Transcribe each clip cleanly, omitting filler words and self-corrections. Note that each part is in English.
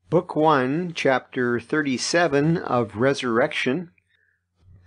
Book 1, Chapter 37 of Resurrection.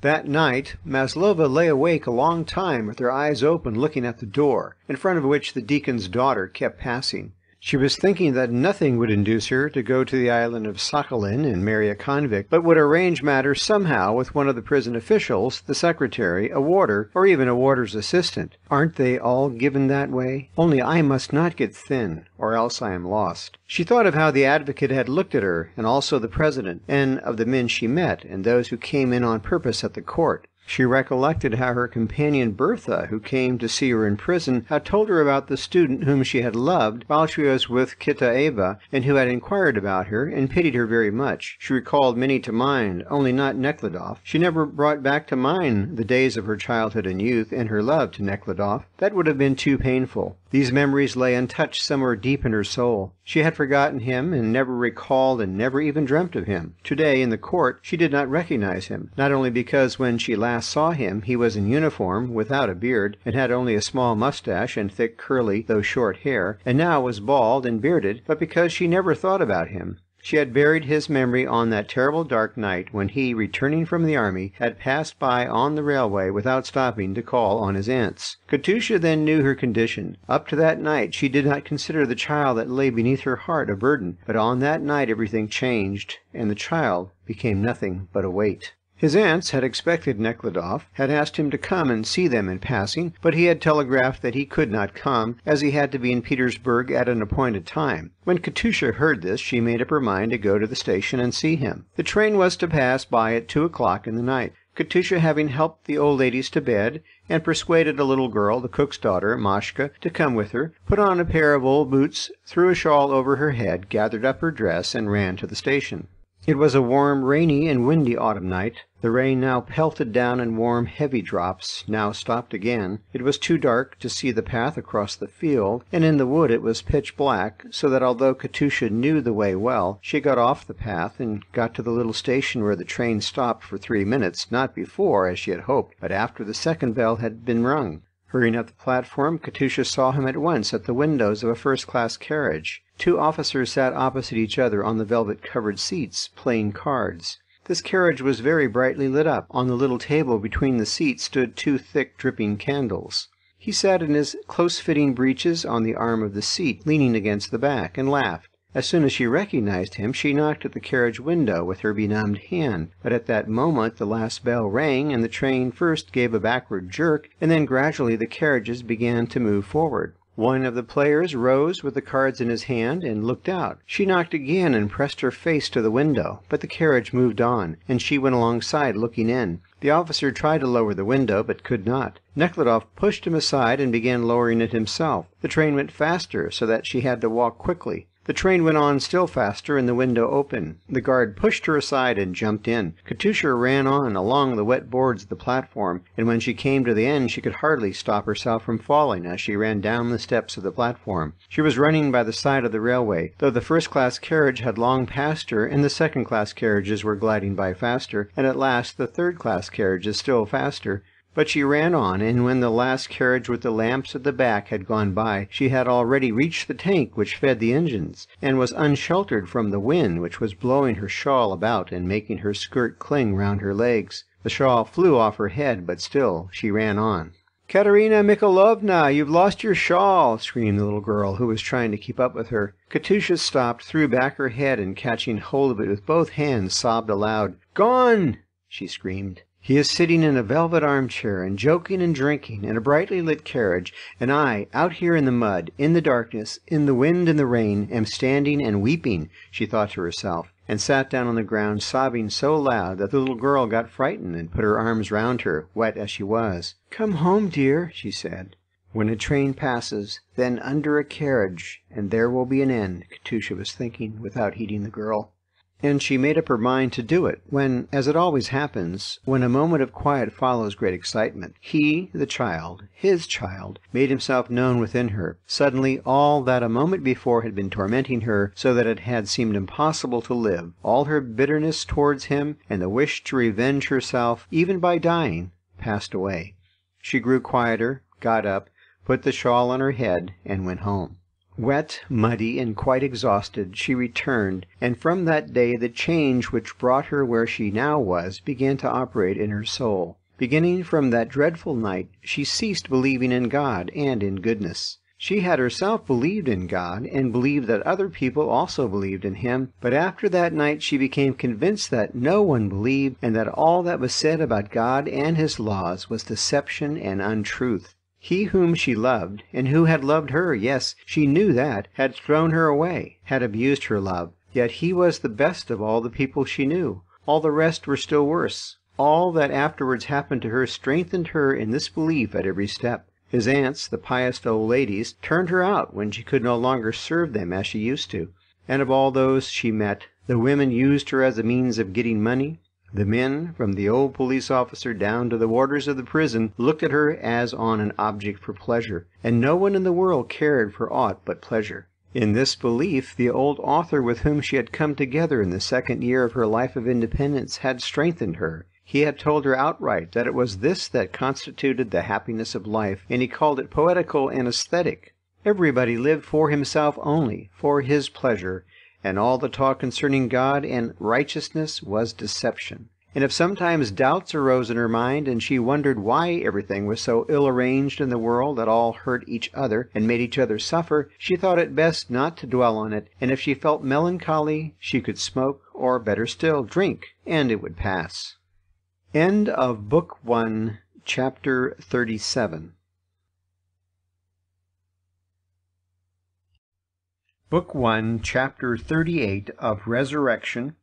That night, Maslova lay awake a long time with her eyes open looking at the door, in front of which the deacon's daughter kept passing. She was thinking that nothing would induce her to go to the island of Sakhalin and marry a convict, but would arrange matters somehow with one of the prison officials, the secretary, a warder, or even a warder's assistant. Aren't they all given that way? Only I must not get thin, or else I am lost. She thought of how the advocate had looked at her, and also the president, and of the men she met, and those who came in on purpose at the court. She recollected how her companion Bertha, who came to see her in prison, had told her about the student whom she had loved while she was with Kitaeva, and who had inquired about her and pitied her very much. She recalled many to mind, only not Nekhludoff. She never brought back to mind the days of her childhood and youth, and her love to Nekhludoff. That would have been too painful. These memories lay untouched somewhere deep in her soul. She had forgotten him, and never recalled and never even dreamt of him. Today, in the court, she did not recognize him, not only because when she last saw him he was in uniform, without a beard, and had only a small mustache and thick curly, though short hair, and now was bald and bearded, but because she never thought about him. She had buried his memory on that terrible dark night when he, returning from the army, had passed by on the railway without stopping to call on his aunts. Katusha then knew her condition. Up to that night she did not consider the child that lay beneath her heart a burden, but on that night everything changed, and the child became nothing but a weight. His aunts had expected Nekhludoff, had asked him to come and see them in passing, but he had telegraphed that he could not come, as he had to be in Petersburg at an appointed time. When Katusha heard this, she made up her mind to go to the station and see him. The train was to pass by at 2 o'clock in the night. Katusha, having helped the old ladies to bed, and persuaded a little girl, the cook's daughter, Mashka, to come with her, put on a pair of old boots, threw a shawl over her head, gathered up her dress, and ran to the station. It was a warm, rainy, and windy autumn night. The rain now pelted down in warm, heavy drops, now stopped again. It was too dark to see the path across the field, and in the wood it was pitch black, so that although Katusha knew the way well, she got off the path and got to the little station where the train stopped for 3 minutes, not before, as she had hoped, but after the second bell had been rung. Hurrying up the platform, Katusha saw him at once at the windows of a first-class carriage. 2 officers sat opposite each other on the velvet-covered seats, playing cards. This carriage was very brightly lit up. On the little table between the seats stood 2 thick, dripping candles. He sat in his close-fitting breeches on the arm of the seat, leaning against the back, and laughed. As soon as she recognized him, she knocked at the carriage window with her benumbed hand. But at that moment the last bell rang, and the train first gave a backward jerk, and then gradually the carriages began to move forward. One of the players rose with the cards in his hand and looked out. She knocked again and pressed her face to the window, but the carriage moved on, and she went alongside looking in. The officer tried to lower the window, but could not. Nekhludoff pushed him aside and began lowering it himself. The train went faster, so that she had to walk quickly. The train went on still faster, and the window opened. The guard pushed her aside and jumped in. Katusha ran on along the wet boards of the platform, and when she came to the end she could hardly stop herself from falling as she ran down the steps of the platform. She was running by the side of the railway, though the first-class carriage had long passed her, and the second-class carriages were gliding by faster, and at last the third-class carriages still faster. But she ran on, and when the last carriage with the lamps at the back had gone by, she had already reached the tank which fed the engines, and was unsheltered from the wind, which was blowing her shawl about and making her skirt cling round her legs. The shawl flew off her head, but still she ran on. "Katerina Mikhailovna, you've lost your shawl!" screamed the little girl, who was trying to keep up with her. Katusha stopped, threw back her head, and catching hold of it with both hands, sobbed aloud. "Gone!" she screamed. "He is sitting in a velvet armchair and joking and drinking in a brightly lit carriage, and I, out here in the mud, in the darkness, in the wind and the rain, am standing and weeping," she thought to herself, and sat down on the ground sobbing so loud that the little girl got frightened and put her arms round her, wet as she was. "Come home, dear," she said. "When a train passes, then under a carriage, and there will be an end," Katusha was thinking, without heeding the girl. And she made up her mind to do it, when, as it always happens, when a moment of quiet follows great excitement, he, the child, his child, made himself known within her. Suddenly all that a moment before had been tormenting her, so that it had seemed impossible to live, all her bitterness towards him, and the wish to revenge herself, even by dying, passed away. She grew quieter, got up, put the shawl on her head, and went home. Wet, muddy, and quite exhausted, she returned, and from that day the change which brought her where she now was began to operate in her soul. Beginning from that dreadful night, she ceased believing in God and in goodness. She had herself believed in God, and believed that other people also believed in Him, but after that night she became convinced that no one believed, and that all that was said about God and His laws was deception and untruth. He whom she loved, and who had loved her, yes, she knew that, had thrown her away, had abused her love. Yet He was the best of all the people she knew. All the rest were still worse. All that afterwards happened to her strengthened her in this belief at every step. His aunts, the pious old ladies, turned her out when she could no longer serve them as she used to. And of all those she met, the women used her as a means of getting money. The men, from the old police officer down to the warders of the prison, looked at her as on an object for pleasure, and no one in the world cared for aught but pleasure. In this belief, the old author with whom she had come together in the second year of her life of independence had strengthened her. He had told her outright that it was this that constituted the happiness of life, and he called it poetical and aesthetic. Everybody lived for himself only, for his pleasure, and all the talk concerning God and righteousness was deception. And if sometimes doubts arose in her mind, and she wondered why everything was so ill-arranged in the world that all hurt each other and made each other suffer, she thought it best not to dwell on it, and if she felt melancholy, she could smoke, or better still, drink, and it would pass. End of Book 1, Chapter 37. Book 1, Chapter 38 of Resurrection.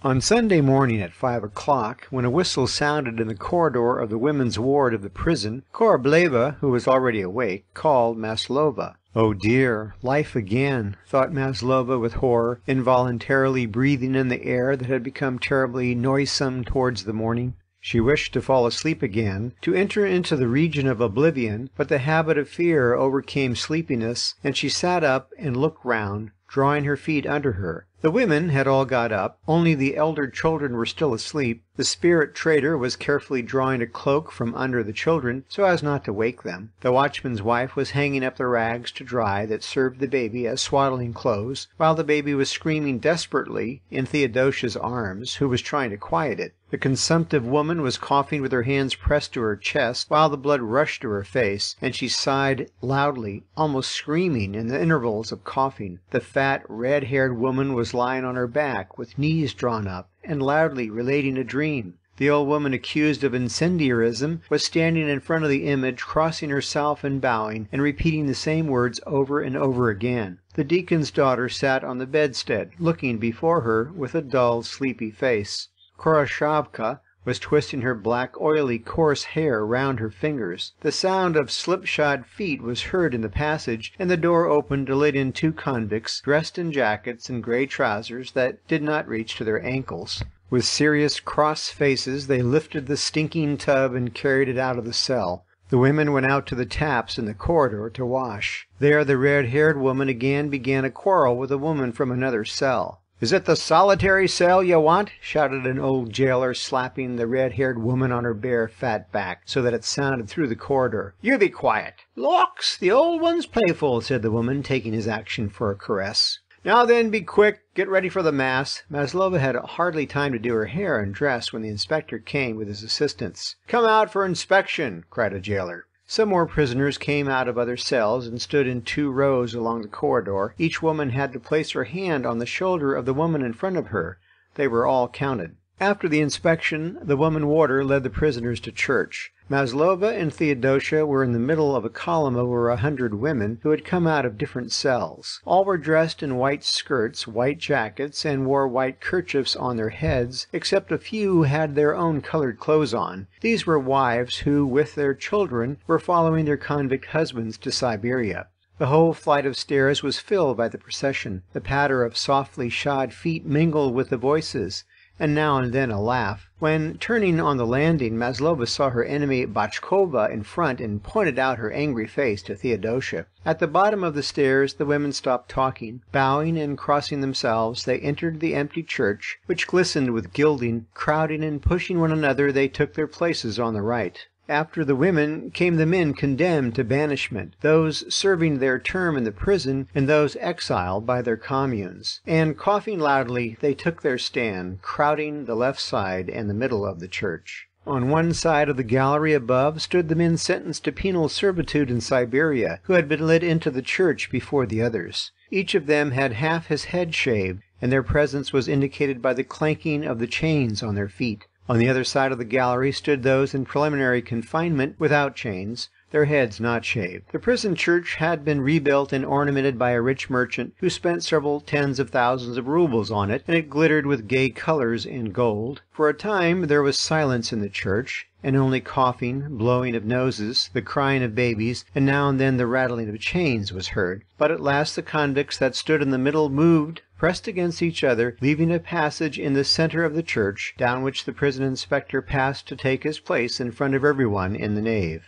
On Sunday morning at 5 o'clock, when a whistle sounded in the corridor of the women's ward of the prison, Korableva, who was already awake, called Maslova. "Oh dear, life again," thought Maslova with horror, involuntarily breathing in the air that had become terribly noisome towards the morning. She wished to fall asleep again, to enter into the region of oblivion, but the habit of fear overcame sleepiness, and she sat up and looked round, drawing her feet under her. The women had all got up, only the elder children were still asleep. The spirit trader was carefully drawing a cloak from under the children, so as not to wake them. The watchman's wife was hanging up the rags to dry that served the baby as swaddling clothes, while the baby was screaming desperately in Theodosia's arms, who was trying to quiet it. The consumptive woman was coughing with her hands pressed to her chest, while the blood rushed to her face, and she sighed loudly, almost screaming in the intervals of coughing. The fat, red-haired woman was lying on her back, with knees drawn up, and loudly relating a dream. The old woman accused of incendiarism was standing in front of the image, crossing herself and bowing, and repeating the same words over and over again. The deacon's daughter sat on the bedstead, looking before her with a dull, sleepy face. Koroshavka was twisting her black, oily, coarse hair round her fingers. The sound of slipshod feet was heard in the passage, and the door opened to let in two convicts, dressed in jackets and grey trousers that did not reach to their ankles. With serious cross faces they lifted the stinking tub and carried it out of the cell. The women went out to the taps in the corridor to wash. There the red-haired woman again began a quarrel with a woman from another cell. "Is it the solitary cell you want?" shouted an old jailer, slapping the red-haired woman on her bare, fat back, so that it sounded through the corridor. "You be quiet." "Lawks, the old one's playful," said the woman, taking his action for a caress. "Now then, be quick. Get ready for the Mass." Maslova had hardly time to do her hair and dress when the inspector came with his assistants. "Come out for inspection," cried a jailer. Some more prisoners came out of other cells and stood in 2 rows along the corridor. Each woman had to place her hand on the shoulder of the woman in front of her. They were all counted. After the inspection, the woman warder led the prisoners to church. Maslova and Theodosia were in the middle of a column of over 100 women who had come out of different cells. All were dressed in white skirts, white jackets, and wore white kerchiefs on their heads, except a few who had their own colored clothes on. These were wives who, with their children, were following their convict husbands to Siberia. The whole flight of stairs was filled by the procession. The patter of softly shod feet mingled with the voices, and now and then a laugh. When, turning on the landing, Maslova saw her enemy Bachkova in front and pointed out her angry face to Theodosia. At the bottom of the stairs the women stopped talking. Bowing and crossing themselves, they entered the empty church, which glistened with gilding. Crowding and pushing one another, they took their places on the right. After the women came the men condemned to banishment, those serving their term in the prison, and those exiled by their communes. And coughing loudly, they took their stand, crowding the left side and the middle of the church. On one side of the gallery above stood the men sentenced to penal servitude in Siberia, who had been led into the church before the others. Each of them had half his head shaved, and their presence was indicated by the clanking of the chains on their feet. On the other side of the gallery stood those in preliminary confinement without chains, their heads not shaved. The prison church had been rebuilt and ornamented by a rich merchant who spent several tens of thousands of rubles on it, and it glittered with gay colors and gold. For a time there was silence in the church, and only coughing, blowing of noses, the crying of babies, and now and then the rattling of chains was heard. But at last the convicts that stood in the middle moved, pressed against each other, leaving a passage in the center of the church, down which the prison inspector passed to take his place in front of everyone in the nave.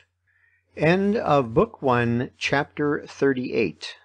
End of Book 1, Chapter 38.